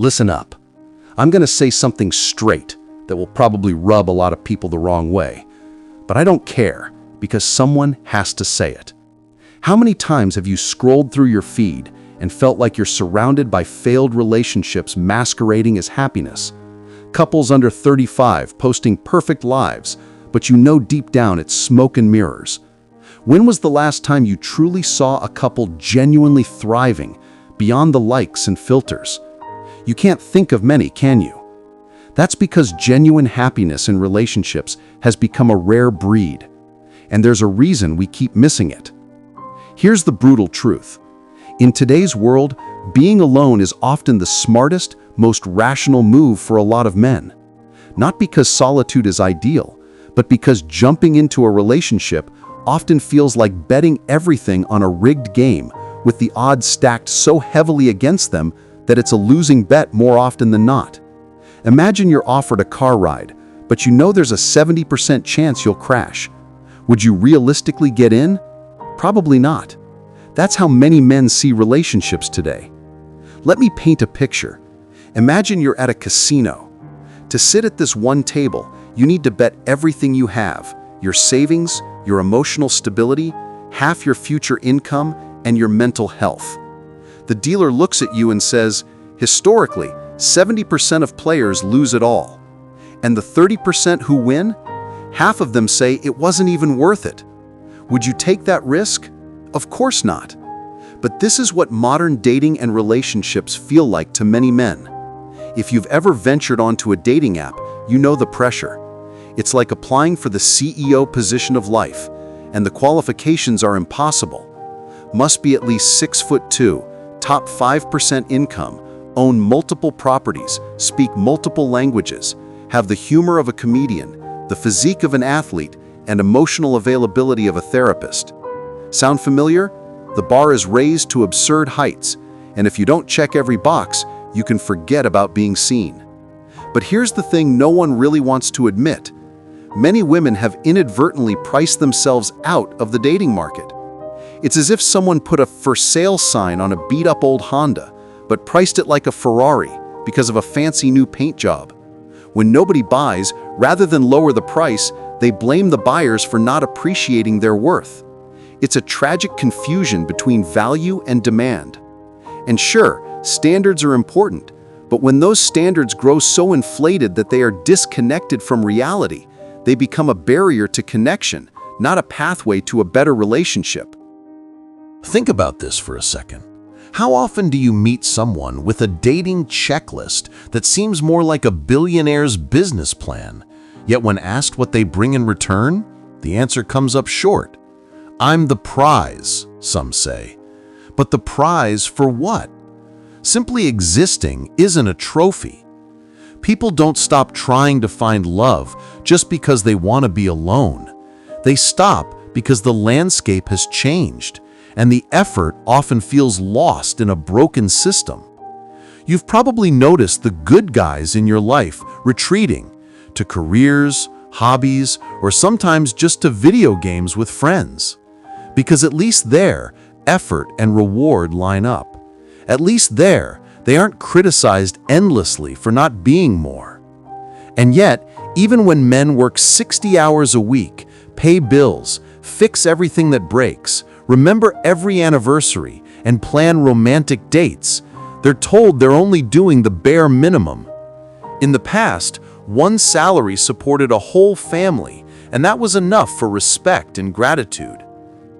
Listen up. I'm going to say something straight that will probably rub a lot of people the wrong way. But I don't care, because someone has to say it. How many times have you scrolled through your feed and felt like you're surrounded by failed relationships masquerading as happiness? Couples under 35 posting perfect lives, but you know deep down it's smoke and mirrors. When was the last time you truly saw a couple genuinely thriving beyond the likes and filters? You can't think of many, can you? That's because genuine happiness in relationships has become a rare breed, and there's a reason we keep missing it. Here's the brutal truth. In today's world, being alone is often the smartest, most rational move for a lot of men. Not because solitude is ideal, but because jumping into a relationship often feels like betting everything on a rigged game, with the odds stacked so heavily against them that it's a losing bet more often than not. Imagine you're offered a car ride, but you know there's a 70% chance you'll crash. Would you realistically get in? Probably not. That's how many men see relationships today. Let me paint a picture. Imagine you're at a casino. To sit at this one table, you need to bet everything you have, your savings, your emotional stability, half your future income, and your mental health. The dealer looks at you and says, historically, 70% of players lose it all. And the 30% who win? Half of them say it wasn't even worth it. Would you take that risk? Of course not. But this is what modern dating and relationships feel like to many men. If you've ever ventured onto a dating app, you know the pressure. It's like applying for the CEO position of life, and the qualifications are impossible. Must be at least 6'2", top 5% income, own multiple properties, speak multiple languages, have the humor of a comedian, the physique of an athlete, and emotional availability of a therapist. Sound familiar? The bar is raised to absurd heights, and if you don't check every box, you can forget about being seen. But here's the thing no one really wants to admit. Many women have inadvertently priced themselves out of the dating market. It's as if someone put a for sale sign on a beat-up old Honda, but priced it like a Ferrari because of a fancy new paint job. When nobody buys, rather than lower the price, they blame the buyers for not appreciating their worth. It's a tragic confusion between value and demand. And sure, standards are important, but when those standards grow so inflated that they are disconnected from reality, they become a barrier to connection, not a pathway to a better relationship. Think about this for a second. How often do you meet someone with a dating checklist that seems more like a billionaire's business plan, yet when asked what they bring in return, the answer comes up short? I'm the prize, some say. But the prize for what? Simply existing isn't a trophy. People don't stop trying to find love just because they want to be alone. They stop because the landscape has changed, and the effort often feels lost in a broken system. You've probably noticed the good guys in your life retreating to careers, hobbies, or sometimes just to video games with friends. Because at least there, effort and reward line up. At least there, they aren't criticized endlessly for not being more. And yet, even when men work 60 hours a week, pay bills, fix everything that breaks, remember every anniversary, and plan romantic dates, they're told they're only doing the bare minimum. In the past, one salary supported a whole family, and that was enough for respect and gratitude.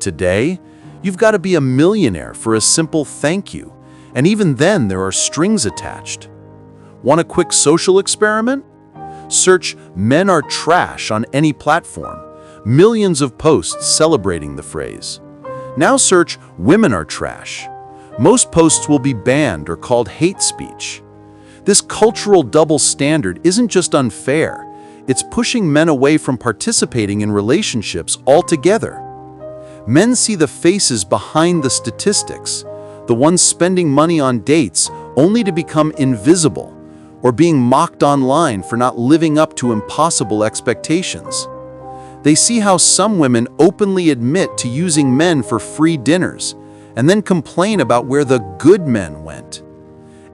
Today, you've got to be a millionaire for a simple thank you, and even then there are strings attached. Want a quick social experiment? Search "men are trash" on any platform. Millions of posts celebrating the phrase. Now search "women are trash." Most posts will be banned or called hate speech. This cultural double standard isn't just unfair, it's pushing men away from participating in relationships altogether. Men see the faces behind the statistics, the ones spending money on dates only to become invisible, or being mocked online for not living up to impossible expectations. They see how some women openly admit to using men for free dinners, and then complain about where the good men went.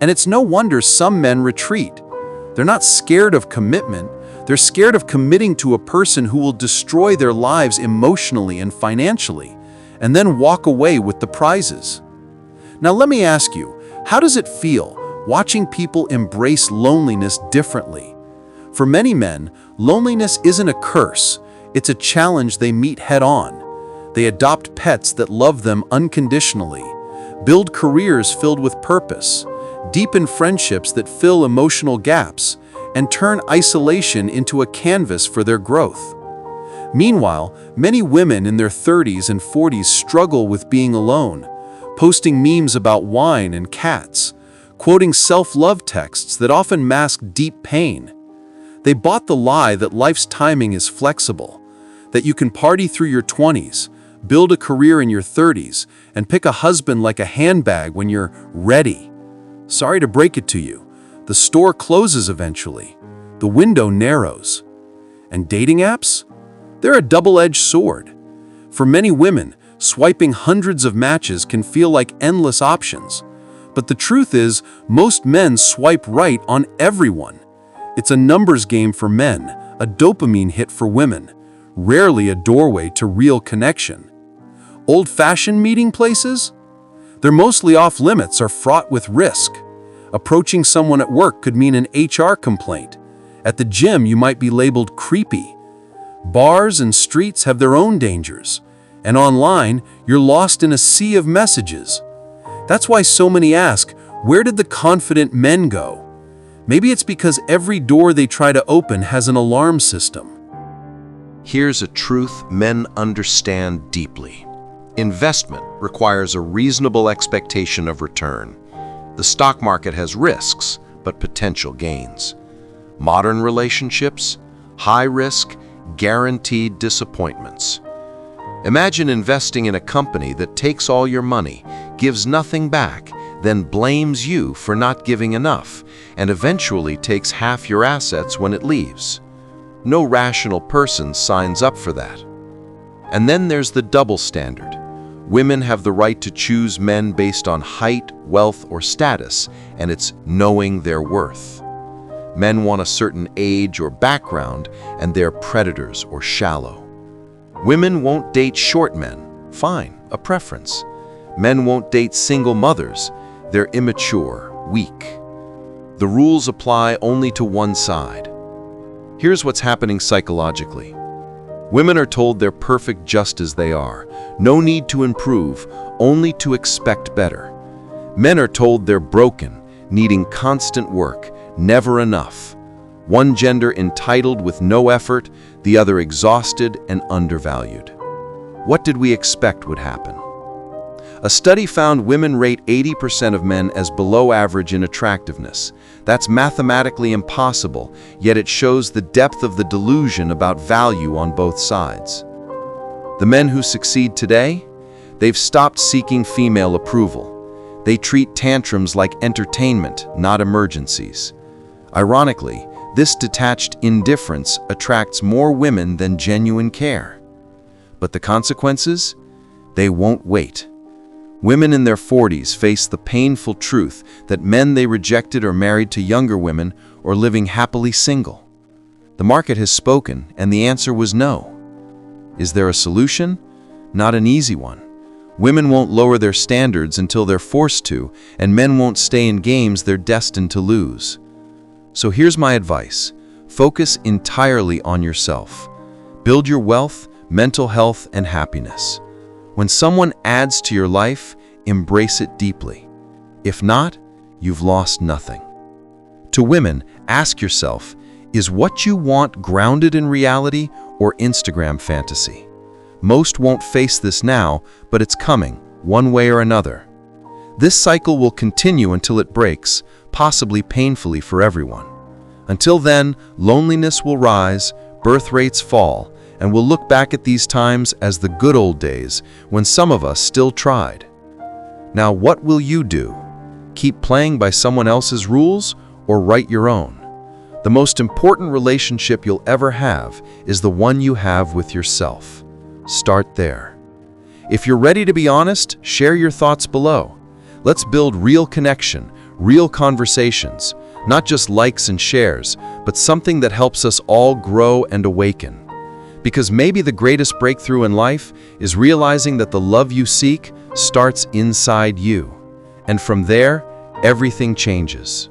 And it's no wonder some men retreat. They're not scared of commitment. They're scared of committing to a person who will destroy their lives emotionally and financially, and then walk away with the prizes. Now let me ask you, how does it feel watching people embrace loneliness differently? For many men, loneliness isn't a curse, it's a challenge they meet head-on. They adopt pets that love them unconditionally, build careers filled with purpose, deepen friendships that fill emotional gaps, and turn isolation into a canvas for their growth. Meanwhile, many women in their 30s and 40s struggle with being alone, posting memes about wine and cats, quoting self-love texts that often mask deep pain. They bought the lie that life's timing is flexible, that you can party through your 20s, build a career in your 30s, and pick a husband like a handbag when you're ready. Sorry to break it to you, the store closes eventually. The window narrows. And dating apps? They're a double-edged sword. For many women, swiping hundreds of matches can feel like endless options. But the truth is, most men swipe right on everyone. It's a numbers game for men, a dopamine hit for women, rarely a doorway to real connection. Old-fashioned meeting places? They're mostly off-limits or fraught with risk. Approaching someone at work could mean an HR complaint. At the gym, you might be labeled creepy. Bars and streets have their own dangers. And online, you're lost in a sea of messages. That's why so many ask, where did the confident men go? Maybe it's because every door they try to open has an alarm system. Here's a truth men understand deeply. Investment requires a reasonable expectation of return. The stock market has risks, but potential gains. Modern relationships, high risk, guaranteed disappointments. Imagine investing in a company that takes all your money, gives nothing back, then blames you for not giving enough, and eventually takes half your assets when it leaves. No rational person signs up for that. And then there's the double standard. Women have the right to choose men based on height, wealth, or status, and it's knowing their worth. Men want a certain age or background, and they're predators or shallow. Women won't date short men. Fine, a preference. Men won't date single mothers. They're immature, weak. The rules apply only to one side. Here's what's happening psychologically. Women are told they're perfect just as they are. No need to improve, only to expect better. Men are told they're broken, needing constant work, never enough. One gender entitled with no effort, the other exhausted and undervalued. What did we expect would happen? A study found women rate 80% of men as below average in attractiveness. That's mathematically impossible, yet it shows the depth of the delusion about value on both sides. The men who succeed today? They've stopped seeking female approval. They treat tantrums like entertainment, not emergencies. Ironically, this detached indifference attracts more women than genuine care. But the consequences? They won't wait. Women in their 40s face the painful truth that men they rejected are married to younger women or living happily single. The market has spoken, and the answer was no. Is there a solution? Not an easy one. Women won't lower their standards until they're forced to, and men won't stay in games they're destined to lose. So here's my advice. Focus entirely on yourself. Build your wealth, mental health, and happiness. When someone adds to your life, embrace it deeply. If not, you've lost nothing. To women, ask yourself, is what you want grounded in reality or Instagram fantasy? Most won't face this now, but it's coming, one way or another. This cycle will continue until it breaks, possibly painfully for everyone. Until then, loneliness will rise, birth rates fall, and we'll look back at these times as the good old days when some of us still tried. Now, what will you do? Keep playing by someone else's rules or write your own? The most important relationship you'll ever have is the one you have with yourself. Start there. If you're ready to be honest, share your thoughts below. Let's build real connection, real conversations, not just likes and shares, but something that helps us all grow and awaken. Because maybe the greatest breakthrough in life is realizing that the love you seek starts inside you. And from there, everything changes.